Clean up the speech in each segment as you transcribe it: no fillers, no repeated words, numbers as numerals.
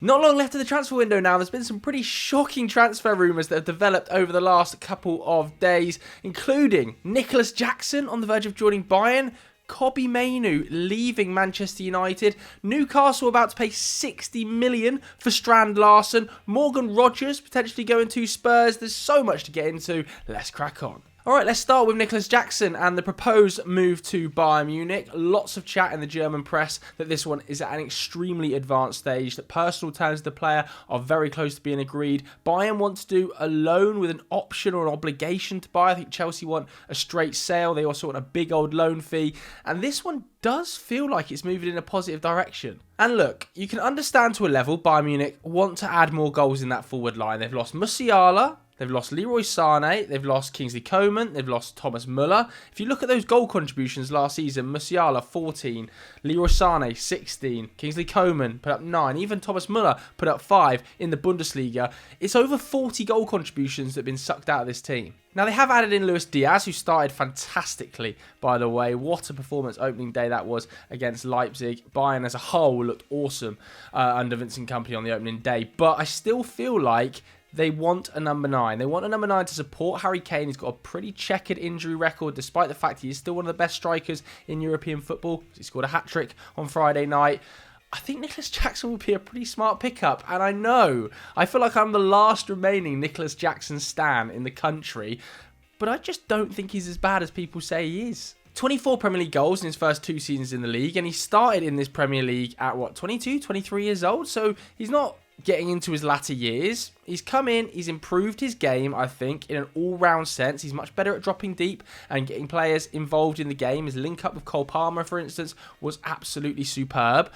Not long left of the transfer window now. There's been some pretty shocking transfer rumours that have developed over the last couple of days, including Nicholas Jackson on the verge of joining Bayern, Mainoo leaving Manchester United, Newcastle about to pay 60 million for Strand Larsen, Morgan Rogers potentially going to Spurs. There's so much to get into. Let's crack on. Alright, let's start with Nicholas Jackson and the proposed move to Bayern Munich. Lots of chat in the German press that this one is at an extremely advanced stage, that personal terms of the player are very close to being agreed. Bayern want to do a loan with an option or an obligation to buy. I think Chelsea want a straight sale. They also want a big old loan fee. And this one does feel like it's moving in a positive direction. And look, you can understand to a level Bayern Munich want to add more goals in that forward line. They've lost Musiala. They've lost Leroy Sané, they've lost Kingsley Coman, they've lost Thomas Müller. If you look at those goal contributions last season, Musiala 14, Leroy Sané 16, Kingsley Coman put up 9, even Thomas Müller put up 5 in the Bundesliga. It's over 40 goal contributions that have been sucked out of this team. Now, they have added in Luis Diaz, who started fantastically, by the way. What a performance opening day that was against Leipzig. Bayern as a whole looked awesome under Vincent Kompany on the opening day. But I still feel like they want a number 9. They want a number 9 to support Harry Kane. He's got a pretty checkered injury record, despite the fact he is still one of the best strikers in European football. He scored a hat-trick on Friday night. I think Nicholas Jackson would be a pretty smart pickup. And I feel like I'm the last remaining Nicholas Jackson stan in the country. But I just don't think he's as bad as people say he is. 24 Premier League goals in his first 2 seasons in the league. And he started in this Premier League at, 22, 23 years old? So he's not getting into his latter years. He's come in, he's improved his game, I think, in an all-round sense. He's much better at dropping deep and getting players involved in the game. His link-up with Cole Palmer, for instance, was absolutely superb.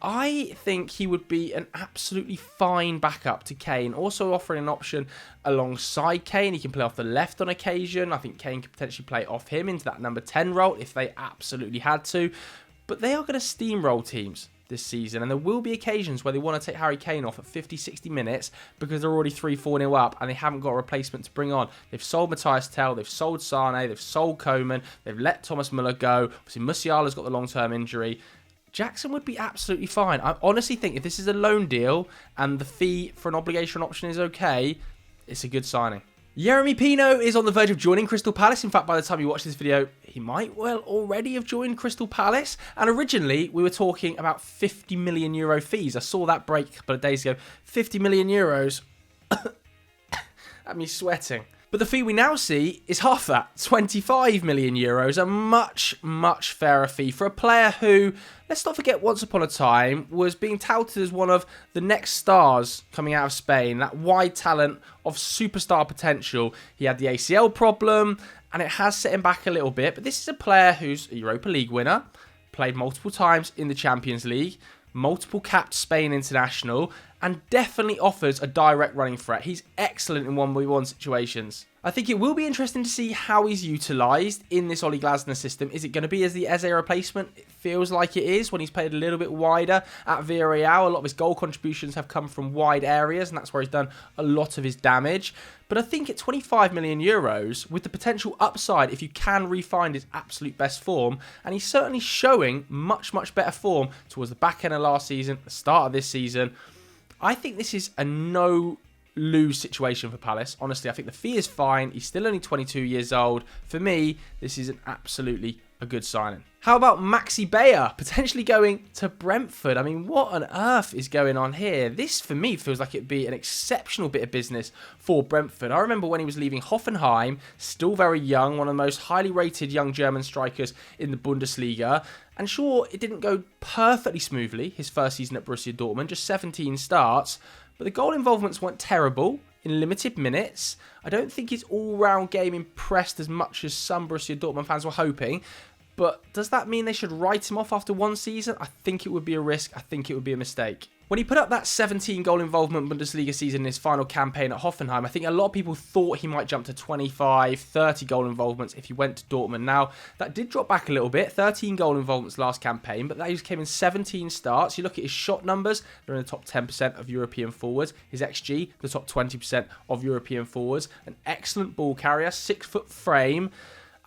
I think he would be an absolutely fine backup to Kane, also offering an option alongside Kane. He can play off the left on occasion. I think Kane could potentially play off him into that number 10 role if they absolutely had to. But they are going to steamroll teams this season, and there will be occasions where they want to take Harry Kane off at 50-60 minutes because they're already 3-4-0 up and they haven't got a replacement to bring on. They've sold Matthias Tell, they've sold Sane, they've sold Coman, they've let Thomas Müller go. Obviously Musiala's got the long-term injury. Jackson would be absolutely fine. I honestly think if this is a loan deal and the fee for an obligation option is okay, it's a good signing. Yeremy Pino is on the verge of joining Crystal Palace. In fact, by the time you watch this video, he might well already have joined Crystal Palace. And originally, we were talking about €50 million fees. I saw that break a couple of days ago. €50 million. That means sweating. But the fee we now see is half that, €25 million, a much, much fairer fee for a player who, let's not forget, once upon a time was being touted as one of the next stars coming out of Spain, that wide talent of superstar potential. He had the ACL problem, and it has set him back a little bit, but this is a player who's a Europa League winner, played multiple times in the Champions League, multiple capped Spain international, and definitely offers a direct running threat. He's excellent in 1v1 situations. I think it will be interesting to see how he's utilised in this Ole Glasner system. Is it going to be as the Eze replacement? It feels like it is when he's played a little bit wider at Villarreal. A lot of his goal contributions have come from wide areas, and that's where he's done a lot of his damage. But I think at €25 million, with the potential upside if you can re-find his absolute best form, and he's certainly showing much, much better form towards the back end of last season, the start of this season, I think this is a no-lose situation for Palace. Honestly, I think the fee is fine. He's still only 22 years old. For me, this is absolutely a good signing. How about Maxi Bayer potentially going to Brentford? I mean, what on earth is going on here? This, for me, feels like it'd be an exceptional bit of business for Brentford. I remember when he was leaving Hoffenheim, still very young, one of the most highly rated young German strikers in the Bundesliga. And sure, it didn't go perfectly smoothly, his first season at Borussia Dortmund, just 17 starts. But the goal involvements weren't terrible in limited minutes. I don't think his all-round game impressed as much as some Borussia Dortmund fans were hoping. But does that mean they should write him off after one season? I think it would be a risk. I think it would be a mistake. When he put up that 17 goal involvement Bundesliga season in his final campaign at Hoffenheim, I think a lot of people thought he might jump to 25, 30 goal involvements if he went to Dortmund. Now, that did drop back a little bit, 13 goal involvements last campaign, but that just came in 17 starts. You look at his shot numbers, they're in the top 10% of European forwards. His XG, the top 20% of European forwards. An excellent ball carrier, 6-foot frame.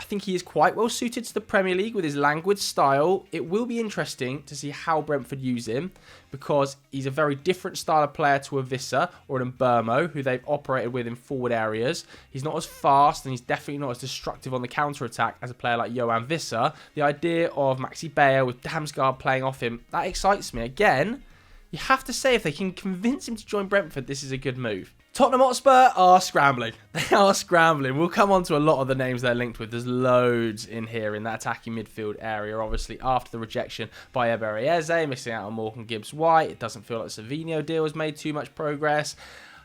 I think he is quite well suited to the Premier League with his languid style. It will be interesting to see how Brentford use him because he's a very different style of player to a Visser or an Mbermo, who they've operated with in forward areas. He's not as fast and he's definitely not as destructive on the counter-attack as a player like Johan Visser. The idea of Maxi Bayer with Damsgaard playing off him, that excites me. Again, you have to say if they can convince him to join Brentford, this is a good move. Tottenham Hotspur are scrambling. They are scrambling. We'll come on to a lot of the names they're linked with. There's loads in here in that attacking midfield area. Obviously, after the rejection by Ebery Eze, missing out on Morgan Gibbs-White, it doesn't feel like the Savinho deal has made too much progress.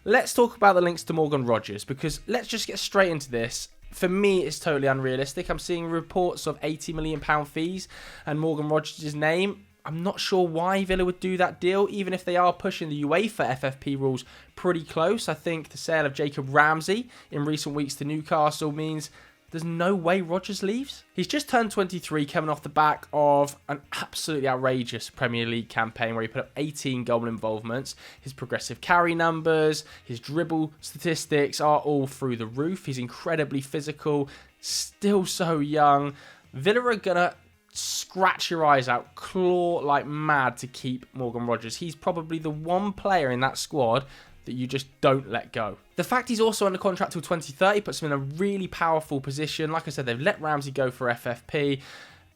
Let's talk about the links to Morgan Rogers, because let's just get straight into this. For me, it's totally unrealistic. I'm seeing reports of £80 million fees and Morgan Rogers' name. I'm not sure why Villa would do that deal, even if they are pushing the UEFA FFP rules pretty close. I think the sale of Jacob Ramsey in recent weeks to Newcastle means there's no way Rodgers leaves. He's just turned 23, coming off the back of an absolutely outrageous Premier League campaign where he put up 18 goal involvements. His progressive carry numbers, his dribble statistics are all through the roof. He's incredibly physical, still so young. Villa are going to scratch your eyes out, claw like mad to keep Morgan Rogers. He's probably the one player in that squad that you just don't let go. The fact he's also under contract till 2030 puts him in a really powerful position. Like I said, they've let Ramsey go for FFP.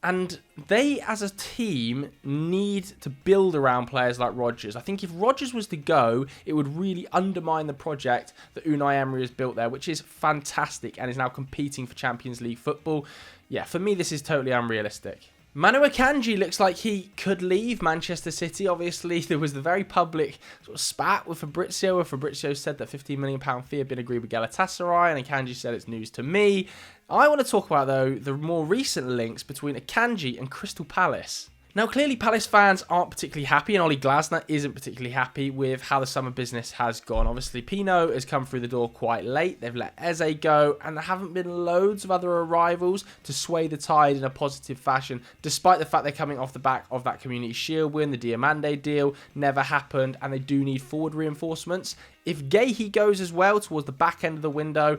And they, as a team, need to build around players like Rodgers. I think if Rodgers was to go, it would really undermine the project that Unai Emery has built there, which is fantastic and is now competing for Champions League football. Yeah, for me, this is totally unrealistic. Mainoo Akanji looks like he could leave Manchester City. Obviously, there was the very public sort of spat with Fabrizio, where Fabrizio said that £15 million fee had been agreed with Galatasaray, and Akanji said it's news to me. I want to talk about, though, the more recent links between Akanji and Crystal Palace. Now, clearly, Palace fans aren't particularly happy, and Ollie Glasner isn't particularly happy with how the summer business has gone. Obviously, Pino has come through the door quite late. They've let Eze go, and there haven't been loads of other arrivals to sway the tide in a positive fashion, despite the fact they're coming off the back of that Community Shield win. The Diamande deal never happened, and they do need forward reinforcements. If Gahey goes as well towards the back end of the window,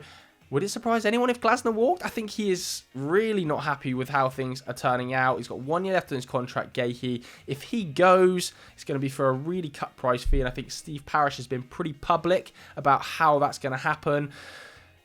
would it surprise anyone if Glasner walked? I think he is really not happy with how things are turning out. He's got 1 year left on his contract, Gahey. If he goes, it's going to be for a really cut price fee, and I think Steve Parish has been pretty public about how that's going to happen.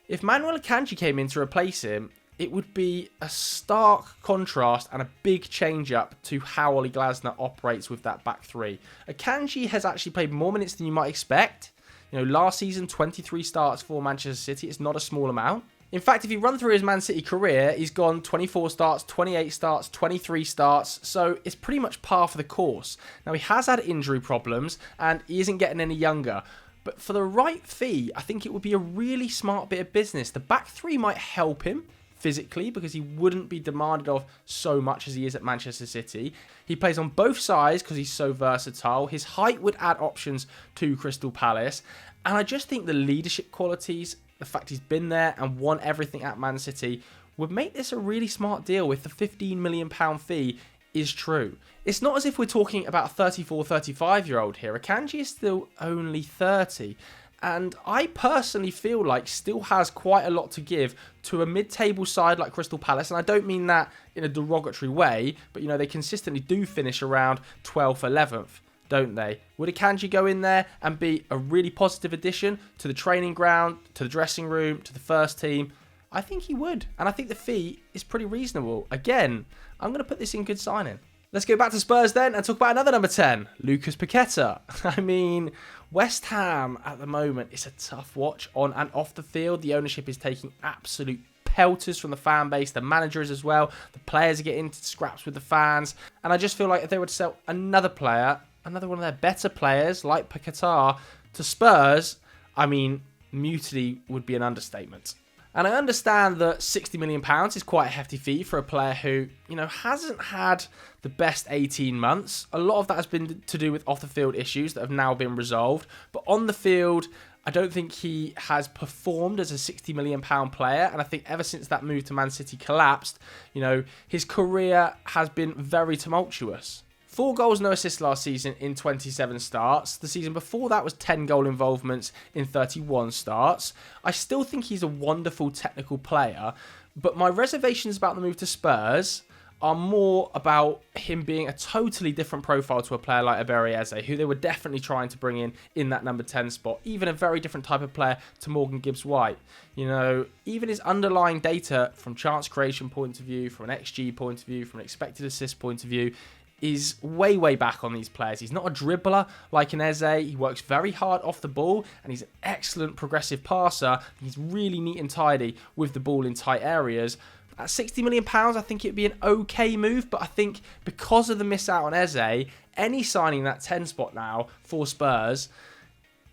If Manuel Akanji came in to replace him, it would be a stark contrast and a big change up to how Ollie Glasner operates with that back three. Akanji has actually played more minutes than you might expect. You know, last season, 23 starts for Manchester City. It's not a small amount. In fact, if you run through his Man City career, he's gone 24 starts, 28 starts, 23 starts. So it's pretty much par for the course. Now, he has had injury problems and he isn't getting any younger. But for the right fee, I think it would be a really smart bit of business. The back three might help him physically because he wouldn't be demanded of so much as he is at Manchester City. He plays on both sides because he's so versatile. His height would add options to Crystal Palace. And I just think the leadership qualities, the fact he's been there and won everything at Man City, would make this a really smart deal if the £15 million fee is true. It's not as if we're talking about a 34, 35-year-old here. Akanji is still only 30. And I personally feel like still has quite a lot to give to a mid-table side like Crystal Palace. And I don't mean that in a derogatory way, but, you know, they consistently do finish around 12th, 11th, don't they? Would Akanji go in there and be a really positive addition to the training ground, to the dressing room, to the first team? I think he would. And I think the fee is pretty reasonable. Again, I'm going to put this in good signing. Let's go back to Spurs then and talk about another number 10, Lucas Paqueta. I mean, West Ham at the moment is a tough watch on and off the field. The ownership is taking absolute pelters from the fan base, the managers as well. The players are getting into scraps with the fans. And I just feel like if they were to sell another player, another one of their better players like Paqueta to Spurs, I mean, mutiny would be an understatement. And I understand that £60 million is quite a hefty fee for a player who, you know, hasn't had the best 18 months. A lot of that has been to do with off-the-field issues that have now been resolved. But on the field, I don't think he has performed as a £60 million player. And I think ever since that move to Man City collapsed, you know, his career has been very tumultuous. 4 goals, no assists last season in 27 starts. The season before that was 10 goal involvements in 31 starts. I still think he's a wonderful technical player, But my reservations about the move to Spurs are more about him being a totally different profile to a player like Eze, who they were definitely trying to bring in that number 10 spot. Even a very different type of player to Morgan Gibbs-White. You know, even his underlying data from chance creation point of view, from an XG point of view, from an expected assist point of view, is way, way back on these players. He's not a dribbler like an Eze. He works very hard off the ball, and he's an excellent progressive passer. He's really neat and tidy with the ball in tight areas. At £60 million, I think it'd be an okay move, but I think because of the miss out on Eze, any signing that 10 spot now for Spurs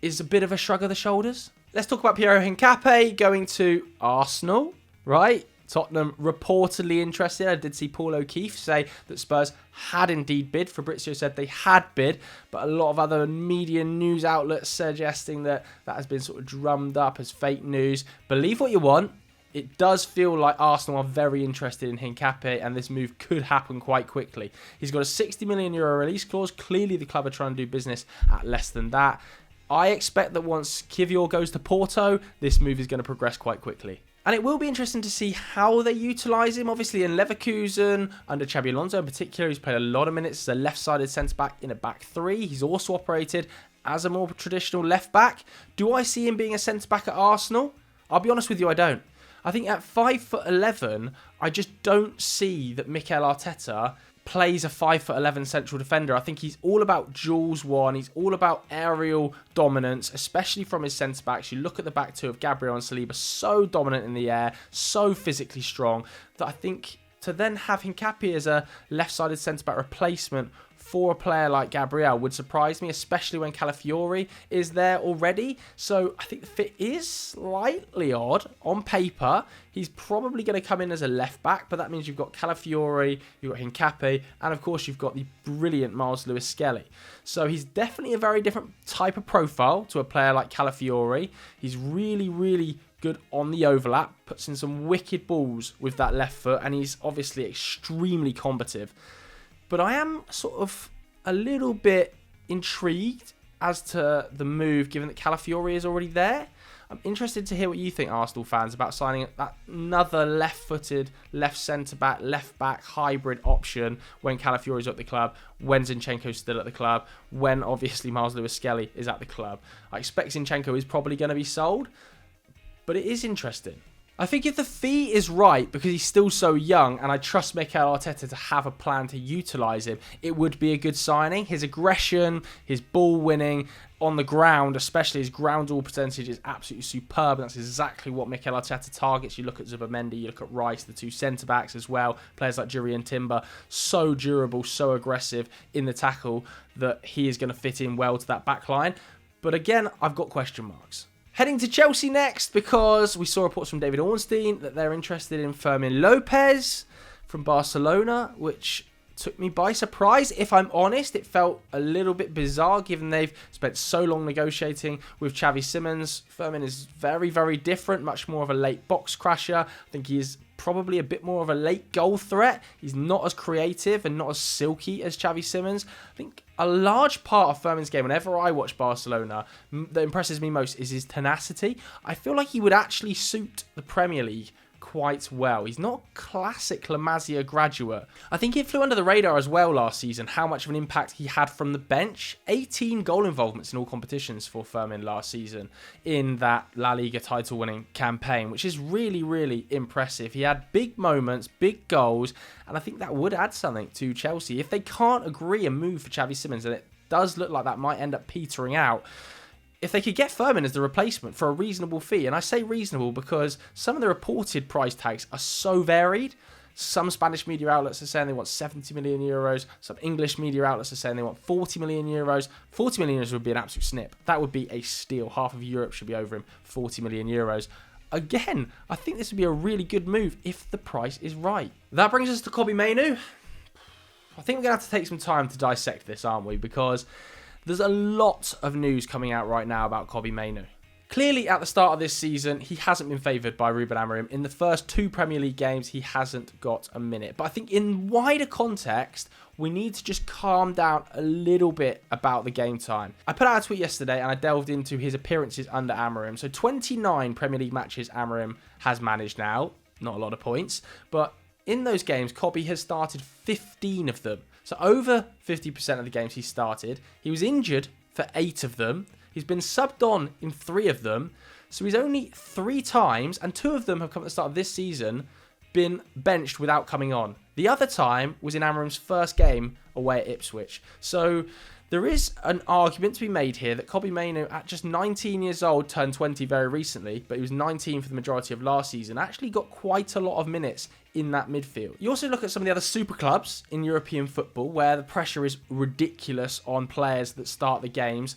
is a bit of a shrug of the shoulders. Let's talk about Pierre Hincapié going to Arsenal, right? Tottenham reportedly interested. I did see Paul O'Keefe say that Spurs had indeed bid. Fabrizio said they had bid, but a lot of other media news outlets suggesting that has been sort of drummed up as fake news. Believe what you want. It does feel like Arsenal are very interested in Hincapié, and this move could happen quite quickly. He's got a €60 million release clause. Clearly, the club are trying to do business at less than that. I expect that once Kivior goes to Porto, this move is going to progress quite quickly. And it will be interesting to see how they utilise him. Obviously, in Leverkusen, under Xabi Alonso in particular, he's played a lot of minutes as a left-sided centre-back in a back three. He's also operated as a more traditional left-back. Do I see him being a centre-back at Arsenal? I'll be honest with you, I don't. I think at 5'11", I just don't see that Mikel Arteta plays a 5'11" central defender. I think he's all about duels one. He's all about aerial dominance, especially from his centre-backs. You look at the back two of Gabriel and Saliba, so dominant in the air, so physically strong, that I think to then have Hincapié as a left-sided centre-back replacement for a player like Gabriel would surprise me, especially when Calafiori is there already. So I think the fit is slightly odd on paper. He's probably going to come in as a left back, but that means you've got Calafiori, you've got Hincapié, and of course you've got the brilliant Miles Lewis-Skelly. So he's definitely a very different type of profile to a player like Calafiori. He's really, really good on the overlap, puts in some wicked balls with that left foot, and he's obviously extremely combative. But I am sort of a little bit intrigued as to the move, given that Calafiori is already there. I'm interested to hear what you think, Arsenal fans, about signing that another left-footed, left centre-back, left-back hybrid option when Calafiori's at the club, when Zinchenko's still at the club, when obviously Miles Lewis-Skelly is at the club. I expect Zinchenko is probably going to be sold, but it is interesting. I think if the fee is right, because he's still so young, and I trust Mikel Arteta to have a plan to utilise him, it would be a good signing. His aggression, his ball winning on the ground, especially his ground ball percentage, is absolutely superb. And that's exactly what Mikel Arteta targets. You look at Zubimendi, you look at Rice, the two centre-backs as well. Players like Jurriën Timber, so durable, so aggressive in the tackle that he is going to fit in well to that back line. But again, I've got question marks. Heading to Chelsea next, because we saw reports from David Ornstein that they're interested in Fermin Lopez from Barcelona, which took me by surprise. If I'm honest, it felt a little bit bizarre given they've spent so long negotiating with Xavi Simons. Fermin is very, very different, much more of a late box crasher. I think he is probably a bit more of a late goal threat. He's not as creative and not as silky as Xavi Simons. I think a large part of Fermin's game, whenever I watch Barcelona, that impresses me most is his tenacity. I feel like he would actually suit the Premier League quite well. He's not a classic La Masia graduate. I think it flew under the radar as well last season how much of an impact he had from the bench. 18 goal involvements in all competitions for Fermin last season in that La Liga title winning campaign, which is really, really impressive. He had big moments, big goals, and I think that would add something to Chelsea. If they can't agree a move for Xavi Simons, and it does look like that might end up petering out, if they could get Fermin as the replacement for a reasonable fee, and I say reasonable because some of the reported price tags are so varied. Some Spanish media outlets are saying they want 70 million euros. Some English media outlets are saying they want 40 million euros. 40 million euros would be an absolute snip. That would be a steal. Half of Europe should be over him. 40 million euros. Again, I think this would be a really good move if the price is right. That brings us to Kobbie Mainoo. I think we're going to have to take some time to dissect this, aren't we? Because there's a lot of news coming out right now about Kobbie Mainoo. Clearly, at the start of this season, he hasn't been favoured by Ruben Amorim. In the first 2 Premier League games, he hasn't got a minute. But I think in wider context, we need to just calm down a little bit about the game time. I put out a tweet yesterday and I delved into his appearances under Amorim. So 29 Premier League matches Amorim has managed now. not a lot of points, but in those games, Cobby has started 15 of them. So over 50% of the games he started. He was injured for 8 of them. He's been subbed on in 3 of them. So he's only 3 times, and 2 of them have come at the start of this season, been benched without coming on. The other time was in Amorim's first game away at Ipswich. So there is an argument to be made here that Cobby Mainoo, at just 19 years old, turned 20 very recently, but he was 19 for the majority of last season, actually got quite a lot of minutes in that midfield. You also look at some of the other super clubs in European football where the pressure is ridiculous on players that start the games,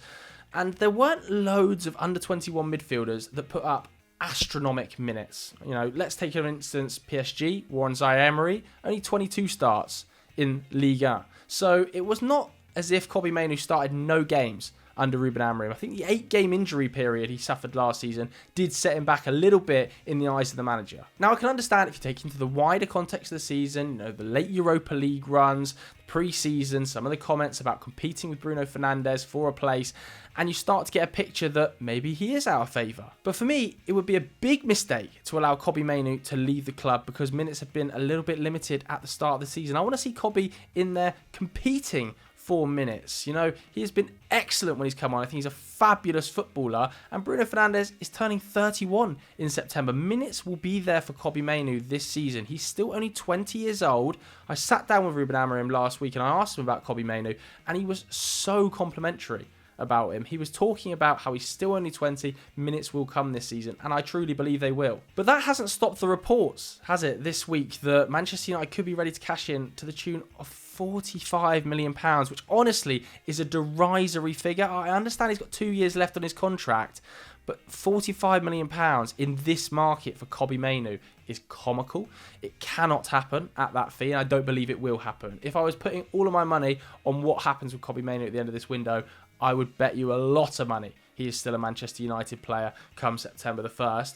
and there weren't loads of under-21 midfielders that put up astronomical minutes. You know, let's take for instance PSG, Warren Zaire-Emery, only 22 starts in Liga. So it was not as if Cobby Mainoo started no games under Ruben Amorim. I think the 8-game injury period he suffered last season did set him back a little bit in the eyes of the manager. Now, I can understand if you take into the wider context of the season, you know, the late Europa League runs, pre-season, some of the comments about competing with Bruno Fernandes for a place, and you start to get a picture that maybe he is out of favour. But for me, it would be a big mistake to allow Cobby Mainoo to leave the club because minutes have been a little bit limited at the start of the season. I want to see Cobby in there competing 4 minutes. You know, he has been excellent when he's come on. I think he's a fabulous footballer. And Bruno Fernandes is turning 31 in September. Minutes will be there for Cobby Mainoo this season. He's still only 20 years old. I sat down with Ruben Amorim last week and I asked him about Cobby Mainoo, and he was so complimentary about him. He was talking about how he's still only 20, minutes will come this season, and I truly believe they will. But that hasn't stopped the reports, has it, this week, that Manchester United could be ready to cash in to the tune of £45 million, which honestly is a derisory figure. I understand he's got 2 years left on his contract, but £45 million in this market for Cobby Mainoo is comical. It cannot happen at that fee, and I don't believe it will happen. If I was putting all of my money on what happens with Cobby Mainoo at the end of this window, I would bet you a lot of money he is still a Manchester United player come September the 1st.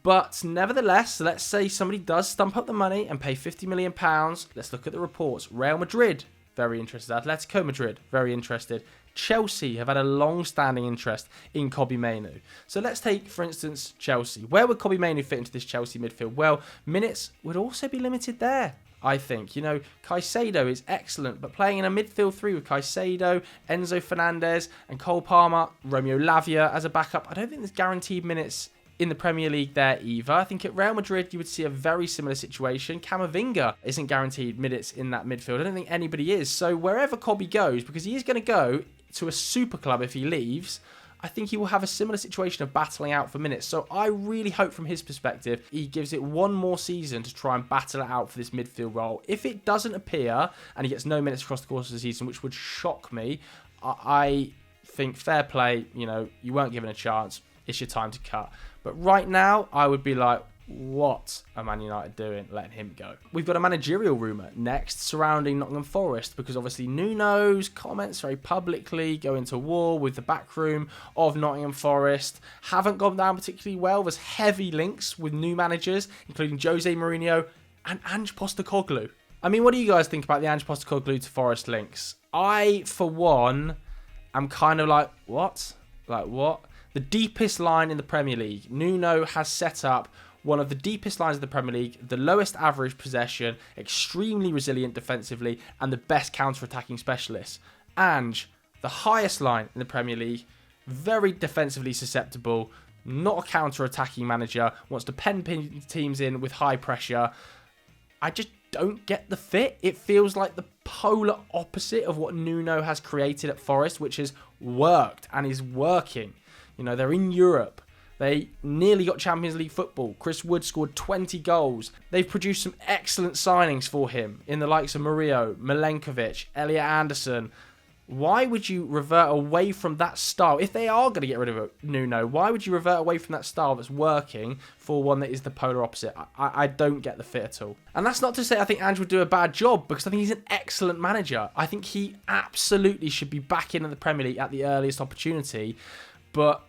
But nevertheless, let's say somebody does stump up the money and pay £50 million. Let's look at the reports. Real Madrid, very interested. Atletico Madrid, very interested. Chelsea have had a long-standing interest in Cobby Mainoo. So let's take, for instance, Chelsea. Where would Cobby Mainoo fit into this Chelsea midfield? Well, minutes would also be limited there, I think. You know, Caicedo is excellent, but playing in a midfield 3 with Caicedo, Enzo Fernandez and Cole Palmer, Romeo Lavia as a backup, I don't think there's guaranteed minutes in the Premier League there either. I think at Real Madrid you would see a very similar situation. Camavinga isn't guaranteed minutes in that midfield. I don't think anybody is. So wherever Cobby goes, because he is going to go to a super club if he leaves, I think he will have a similar situation of battling out for minutes. So I really hope from his perspective he gives it one more season to try and battle it out for this midfield role. If it doesn't appear and he gets no minutes across the course of the season, which would shock me, I think fair play, you know, you weren't given a chance. It's your time to cut. But right now, I would be like, what are Man United doing letting him go? We've got a managerial rumour next surrounding Nottingham Forest, because obviously Nuno's comments very publicly going to war with the backroom of Nottingham Forest haven't gone down particularly well. There's heavy links with new managers, including Jose Mourinho and Ange Postecoglou. I mean, what do you guys think about the Ange Postecoglou to Forest links? I, for one, am kind of like, what? Like, what? The deepest line in the Premier League. Nuno has set up one of the deepest lines of the Premier League, the lowest average possession, extremely resilient defensively, and the best counter-attacking specialists. Ange, the highest line in the Premier League, very defensively susceptible, not a counter-attacking manager, wants to pen teams in with high pressure. I just don't get the fit. It feels like the polar opposite of what Nuno has created at Forest, which has worked and is working. You know, they're in Europe. They nearly got Champions League football. Chris Wood scored 20 goals. They've produced some excellent signings for him in the likes of Murillo, Milenkovic, Elliot Anderson. Why would you revert away from that style? If they are going to get rid of Nuno, why would you revert away from that style that's working for one that is the polar opposite? I don't get the fit at all. And that's not to say I think Ange would do a bad job, because I think he's an excellent manager. I think he absolutely should be back in the Premier League at the earliest opportunity. But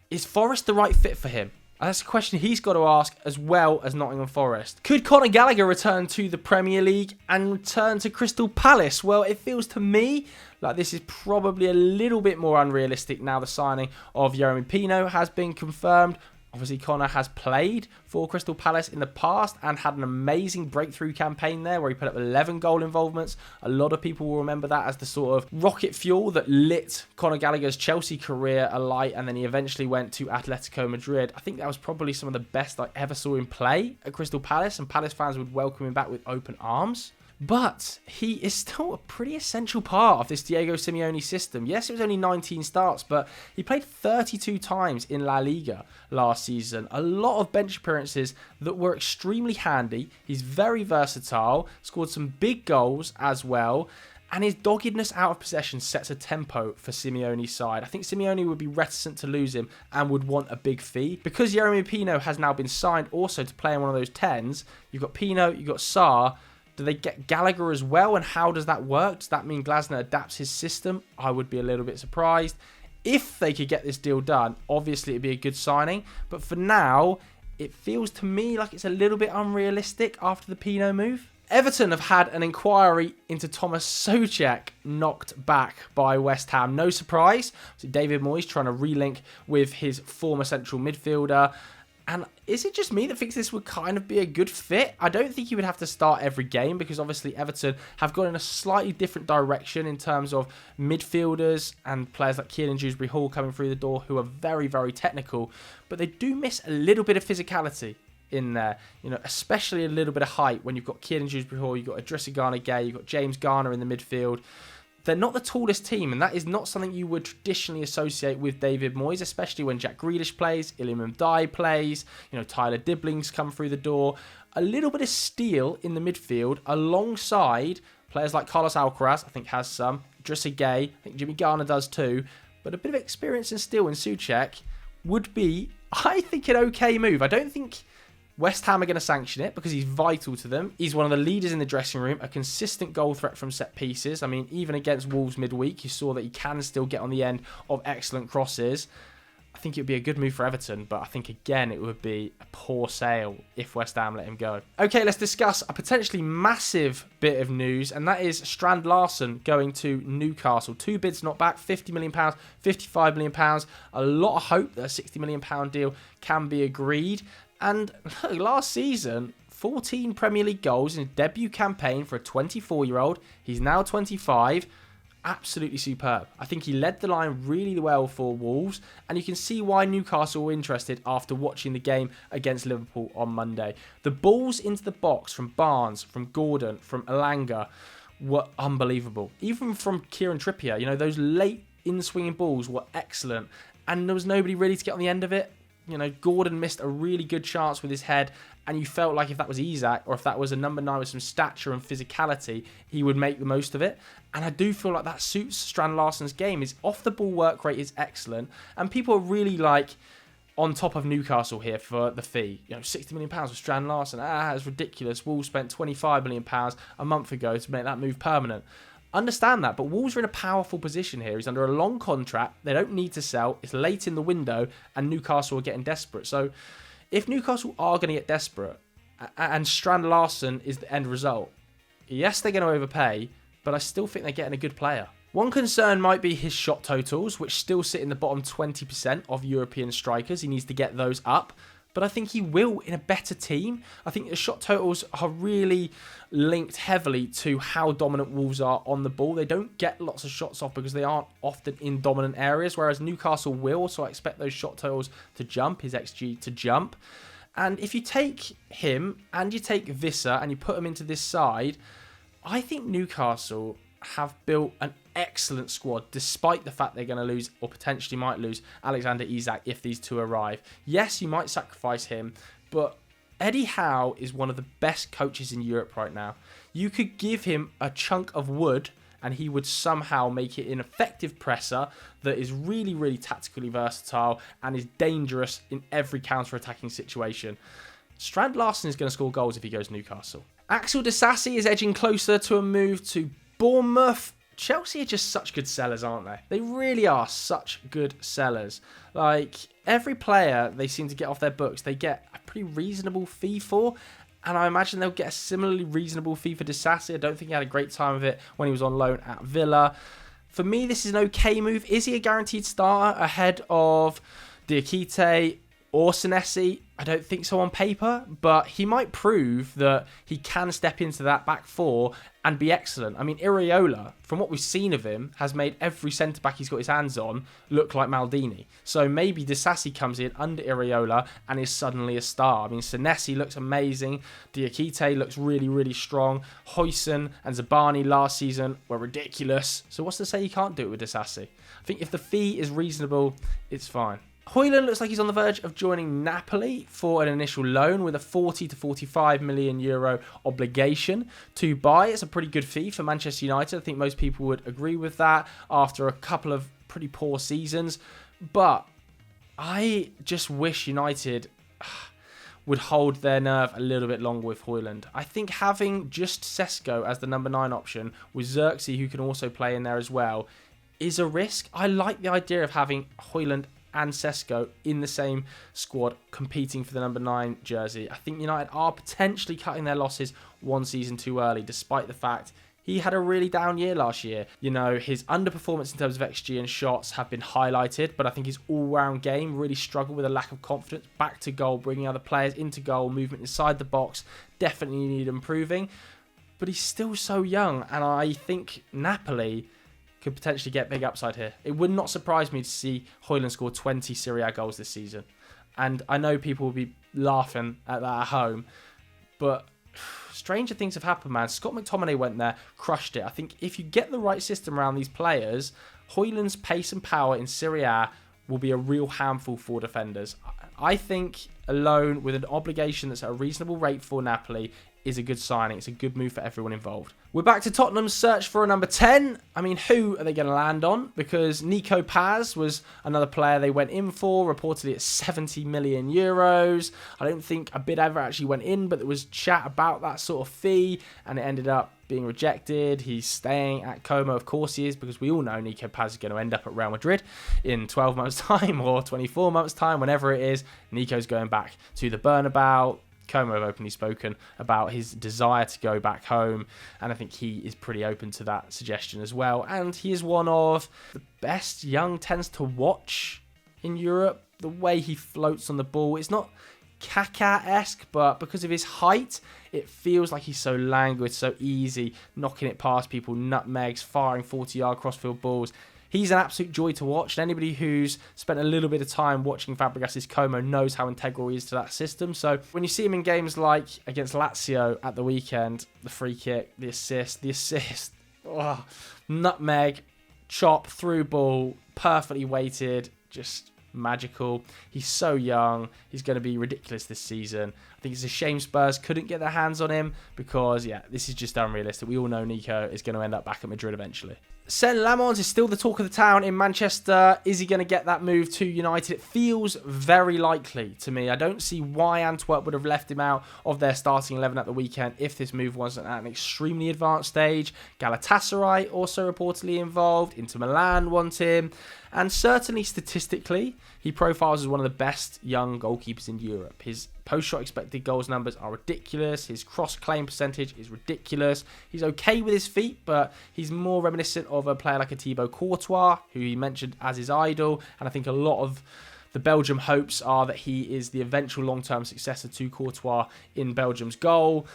is Forest the right fit for him? And that's a question he's got to ask, as well as Nottingham Forest. Could Conor Gallagher return to the Premier League and return to Crystal Palace? Well, it feels to me like this is probably a little bit more unrealistic now the signing of Jeremy Pino has been confirmed. Obviously, Connor has played for Crystal Palace in the past and had an amazing breakthrough campaign there where he put up 11 goal involvements. A lot of people will remember that as the sort of rocket fuel that lit Conor Gallagher's Chelsea career alight, and then he eventually went to Atletico Madrid. I think that was probably some of the best I ever saw him play at Crystal Palace, and Palace fans would welcome him back with open arms. But he is still a pretty essential part of this Diego Simeone system. Yes, it was only 19 starts, but he played 32 times in La Liga last season. A lot of bench appearances that were extremely handy. He's very versatile, scored some big goals as well. And his doggedness out of possession sets a tempo for Simeone's side. I think Simeone would be reticent to lose him and would want a big fee. Because Yeremy Pino has now been signed also to play in one of those 10s, you've got Pino, you've got Sarr. Do they get Gallagher as well? And how does that work? Does that mean Glasner adapts his system? I would be a little bit surprised. If they could get this deal done, obviously it'd be a good signing. But for now, it feels to me like it's a little bit unrealistic after the Pino move. Everton have had an inquiry into Thomas Souček knocked back by West Ham. No surprise. David Moyes trying to relink with his former central midfielder. And is it just me that thinks this would kind of be a good fit? I don't think he would have to start every game because obviously Everton have gone in a slightly different direction in terms of midfielders and players like Kieran Dewsbury-Hall coming through the door who are very, very technical. But they do miss a little bit of physicality in there, especially a little bit of height when you've got Kieran Dewsbury-Hall, you've got Idrissa Gana-Gueye, you've got James Garner in the midfield. They're not the tallest team, and that is not something you would traditionally associate with David Moyes, especially when Jack Grealish plays, Iliman Ndiaye plays, Tyler Dibling's come through the door. A little bit of steel in the midfield alongside players like Carlos Alcaraz, I think has some, Idrissa Gueye, I think Jimmy Garner does too, but a bit of experience and steel in Souček would be, I think, an okay move. I don't think West Ham are going to sanction it because he's vital to them. He's one of the leaders in the dressing room, a consistent goal threat from set pieces. I mean, even against Wolves midweek, you saw that he can still get on the end of excellent crosses. I think it would be a good move for Everton, but I think, again, it would be a poor sale if West Ham let him go. Okay, let's discuss a potentially massive bit of news, and that is Strand Larsen going to Newcastle. 2 bids not back, £50 million, £55 million. A lot of hope that a £60 million deal can be agreed. And look, last season, 14 Premier League goals in his debut campaign for a 24-year-old. He's now 25. Absolutely superb. I think he led the line really well for Wolves, and you can see why Newcastle were interested after watching the game against Liverpool on Monday. The balls into the box from Barnes, from Gordon, from Elanga were unbelievable. Even from Kieran Trippier, those late in-swinging balls were excellent, and there was nobody really to get on the end of it. Gordon missed a really good chance with his head, and you felt like if that was Isak or if that was a number 9 with some stature and physicality, he would make the most of it. And I do feel like that suits Strand Larsen's game. His off-the-ball work rate is excellent, and people are really on top of Newcastle here for the fee. £60 million for Strand Larsen. It's ridiculous. Wolves spent £25 million a month ago to make that move permanent. Understand that, but Wolves are in a powerful position here. He's under a long contract. They don't need to sell. It's late in the window, and Newcastle are getting desperate. So if Newcastle are going to get desperate, and Strand Larsen is the end result, yes, they're going to overpay, but I still think they're getting a good player. One concern might be his shot totals, which still sit in the bottom 20% of European strikers. He needs to get those up. But I think he will in a better team. I think the shot totals are really linked heavily to how dominant Wolves are on the ball. They don't get lots of shots off because they aren't often in dominant areas, whereas Newcastle will. So I expect those shot totals to jump, his XG to jump. And if you take him and you take Visser and you put him into this side, I think Newcastle have built an excellent squad despite the fact they're going to lose or potentially might lose Alexander Isak if these two arrive. Yes, you might sacrifice him, but Eddie Howe is one of the best coaches in Europe right now. You could give him a chunk of wood and he would somehow make it an effective presser that is really, really tactically versatile and is dangerous in every counter-attacking situation. Strand Larsen is going to score goals if he goes to Newcastle. Axel Disasi is edging closer to a move to Bournemouth. Chelsea are just such good sellers, aren't they? They really are such good sellers. Every player they seem to get off their books, they get a pretty reasonable fee for. And I imagine they'll get a similarly reasonable fee for Disasi. I don't think he had a great time of it when he was on loan at Villa. For me, this is an okay move. Is he a guaranteed starter ahead of Diakite? or Senesi. I don't think so on paper, but he might prove that he can step into that back four and be excellent. I mean, Iriola, from what we've seen of him, has made every centre-back he's got his hands on look like Maldini. So maybe Disasi comes in under Iriola and is suddenly a star. I mean, Senesi looks amazing. Diakite looks really, really strong. Hojlund and Zabani last season were ridiculous. So what's to say you can't do it with Disasi? I think if the fee is reasonable, it's fine. Hojlund looks like he's on the verge of joining Napoli for an initial loan with a 40 to 45 million euro obligation to buy. It's a pretty good fee for Manchester United. I think most people would agree with that after a couple of pretty poor seasons. But I just wish United would hold their nerve a little bit longer with Hojlund. I think having just Sesko as the number 9 option with Xerxes, who can also play in there as well, is a risk. I like the idea of having Hojlund and Sesko in the same squad competing for the number 9 jersey. I think United are potentially cutting their losses one season too early, despite the fact he had a really down year last year. You know, his underperformance in terms of XG and shots have been highlighted, but I think his all-round game really struggled with a lack of confidence. Back to goal, bringing other players into goal, movement inside the box, definitely need improving. But he's still so young, and I think Napoli could potentially get big upside here. It would not surprise me to see Hojlund score 20 Serie A goals this season. And I know people will be laughing at that at home, but stranger things have happened, man. Scott McTominay went there, crushed it. I think if you get the right system around these players, Hojlund's pace and power in Serie A will be a real handful for defenders. I think a loan with an obligation that's at a reasonable rate for Napoli is a good signing. It's a good move for everyone involved. We're back to Tottenham's search for a number 10. I mean, who are they going to land on? Because Nico Paz was another player they went in for, reportedly at 70 million euros. I don't think a bid ever actually went in, but there was chat about that sort of fee, and it ended up being rejected. He's staying at Como, of course he is, because we all know Nico Paz is going to end up at Real Madrid in 12 months' time or 24 months' time, whenever it is. Nico's going back to the Bernabeu. Como have openly spoken about his desire to go back home, and I think he is pretty open to that suggestion as well. And he is one of the best young 10s to watch in Europe. The way he floats on the ball, it's not Kaká-esque, but because of his height, it feels like he's so languid, so easy, knocking it past people, nutmegs, firing 40-yard crossfield balls. He's an absolute joy to watch, and anybody who's spent a little bit of time watching Fabregas's Como knows how integral he is to that system. So when you see him in games like against Lazio at the weekend, the free kick, the assist, oh, nutmeg, chop, through ball, perfectly weighted, just magical. He's so young. He's going to be ridiculous this season. I think it's a shame Spurs couldn't get their hands on him because, yeah, this is just unrealistic. We all know Nico is going to end up back at Madrid eventually. Lammens is still the talk of the town in Manchester. Is he going to get that move to United? It feels very likely to me. I don't see why Antwerp would have left him out of their starting 11 at the weekend if this move wasn't at an extremely advanced stage. Galatasaray also reportedly involved. Inter Milan want him. And certainly statistically, he profiles as one of the best young goalkeepers in Europe. His post-shot expected goals numbers are ridiculous. His cross-claim percentage is ridiculous. He's okay with his feet, but he's more reminiscent of a player like a Thibaut Courtois, who he mentioned as his idol. And I think a lot of the Belgium hopes are that he is the eventual long-term successor to Courtois in Belgium's goal.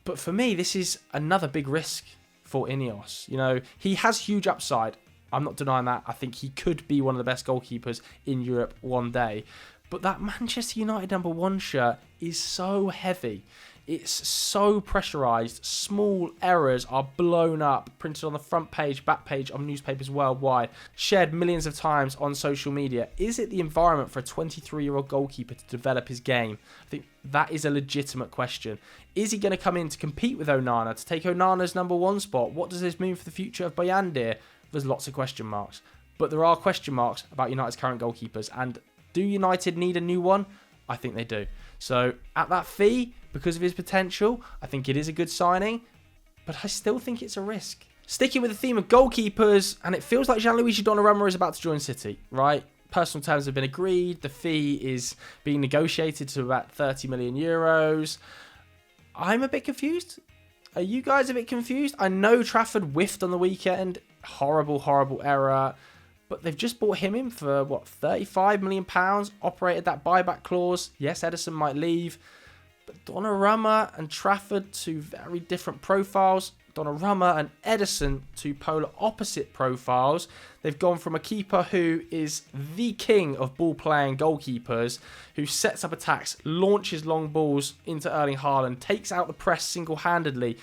But for me, this is another big risk for Ineos. You know, he has huge upside. I'm not denying that. I think he could be one of the best goalkeepers in Europe one day. But that Manchester United number 1 shirt is so heavy. It's so pressurised. Small errors are blown up, printed on the front page, back page of newspapers worldwide, shared millions of times on social media. Is it the environment for a 23-year-old goalkeeper to develop his game? I think that is a legitimate question. Is he going to come in to compete with Onana, to take Onana's number 1 spot? What does this mean for the future of Bayern? There's lots of question marks. But there are question marks about United's current goalkeepers. And do United need a new one? I think they do. So at that fee, because of his potential, I think it is a good signing. But I still think it's a risk. Sticking with the theme of goalkeepers, and it feels like Gianluigi Donnarumma is about to join City, right? Personal terms have been agreed. The fee is being negotiated to about 30 million euros. I'm a bit confused. Are you guys a bit confused? I know Trafford whiffed on the weekend. Horrible, horrible error. But they've just bought him in for, what, £35 million, operated that buyback clause. Yes, Ederson might leave. But Donnarumma and Trafford, two very different profiles. Donnarumma and Ederson, two polar opposite profiles. They've gone from a keeper who is the king of ball-playing goalkeepers, who sets up attacks, launches long balls into Erling Haaland, takes out the press single-handedly,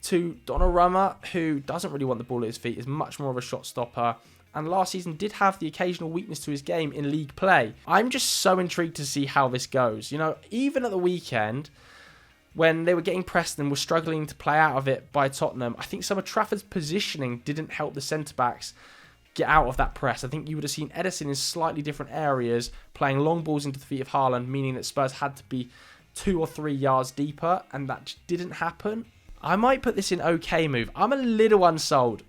to Donnarumma, who doesn't really want the ball at his feet, is much more of a shot stopper, and last season did have the occasional weakness to his game in league play. I'm just so intrigued to see how this goes. You know, even at the weekend, when they were getting pressed and were struggling to play out of it by Tottenham, I think some of Trafford's positioning didn't help the centre-backs get out of that press. I think you would have seen Ederson in slightly different areas, playing long balls into the feet of Haaland, meaning that Spurs had to be 2 or 3 yards deeper, and that just didn't happen. I might put this in okay move. I'm a little unsold.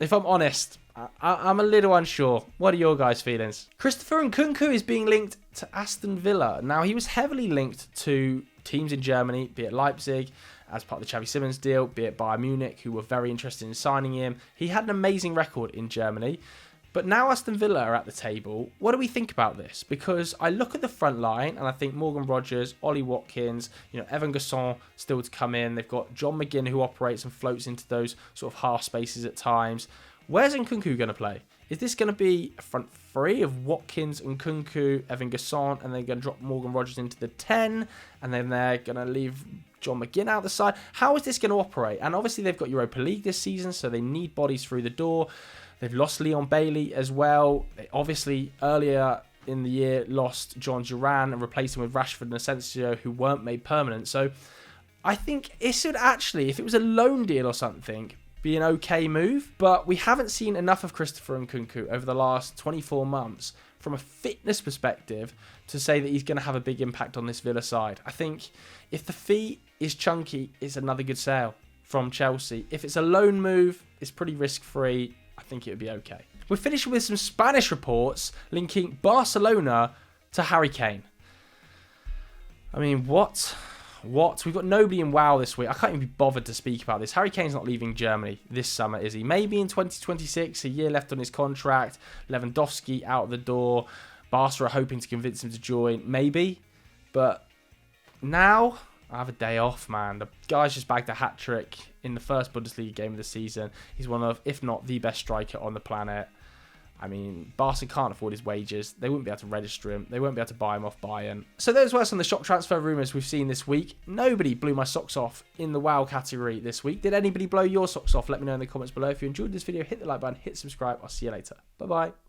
If I'm honest, I'm a little unsure. What are your guys' feelings? Christopher Nkunku is being linked to Aston Villa. Now, he was heavily linked to teams in Germany, be it Leipzig, as part of the Xavi Simons deal, be it Bayern Munich, who were very interested in signing him. He had an amazing record in Germany. But now Aston Villa are at the table. What do we think about this? Because I look at the front line and I think Morgan Rogers, Ollie Watkins, Evan Gasson still to come in. They've got John McGinn who operates and floats into those sort of half spaces at times. Where's Nkunku going to play? Is this going to be a front three of Watkins, Nkunku, Evan Gasson, and they're going to drop Morgan Rogers into the 10, and then they're going to leave John McGinn out the side? How is this going to operate? And obviously they've got Europa League this season, so they need bodies through the door. They've lost Leon Bailey as well. They obviously, earlier in the year, lost John Duran and replaced him with Rashford and Asensio, who weren't made permanent. So I think it should actually, if it was a loan deal or something, be an okay move. But we haven't seen enough of Christopher Nkunku over the last 24 months from a fitness perspective to say that he's going to have a big impact on this Villa side. I think if the fee is chunky, it's another good sale from Chelsea. If it's a loan move, it's pretty risk-free. I think it would be okay. We're finishing with some Spanish reports linking Barcelona to Harry Kane. I mean, what? We've got nobody in WoW this week. I can't even be bothered to speak about this. Harry Kane's not leaving Germany this summer, is he? Maybe in 2026, a year left on his contract. Lewandowski out the door. Barca are hoping to convince him to join. Maybe. But now, I have a day off, man. The guy's just bagged a hat-trick in the first Bundesliga game of the season. He's one of, if not the best striker on the planet. I mean, Barca can't afford his wages. They wouldn't be able to register him. They won't be able to buy him off Bayern. So those were some of the shock transfer rumours we've seen this week. Nobody blew my socks off in the WoW category this week. Did anybody blow your socks off? Let me know in the comments below. If you enjoyed this video, hit the like button, hit subscribe. I'll see you later. Bye-bye.